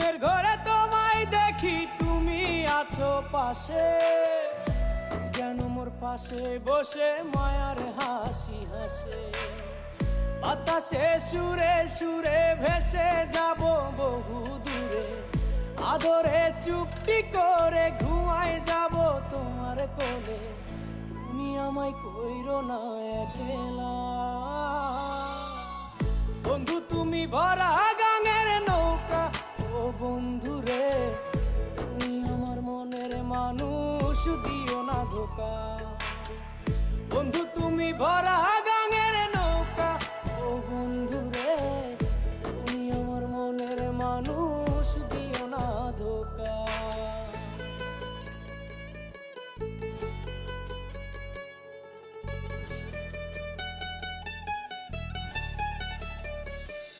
ঘুমের ঘরে তোমায় দেখি তুমি আছো পাশে, যেন মোর পাশে বসে মায়ার হাসি হাসে। বাতাসে সুরে সুরে ভেসে যাব বহু দূরে, আদরে চুপটি করে ঘুমায় যাব তোমার কোলে। তুমি আমায় কইরো না একলা বন্ধু, তুমি ভরা গাঙের নৌকা। ও বন্ধু রে, তুমি আমার মনের মানুষ, দিও না ধোকা। বন্ধু তুমি ভরা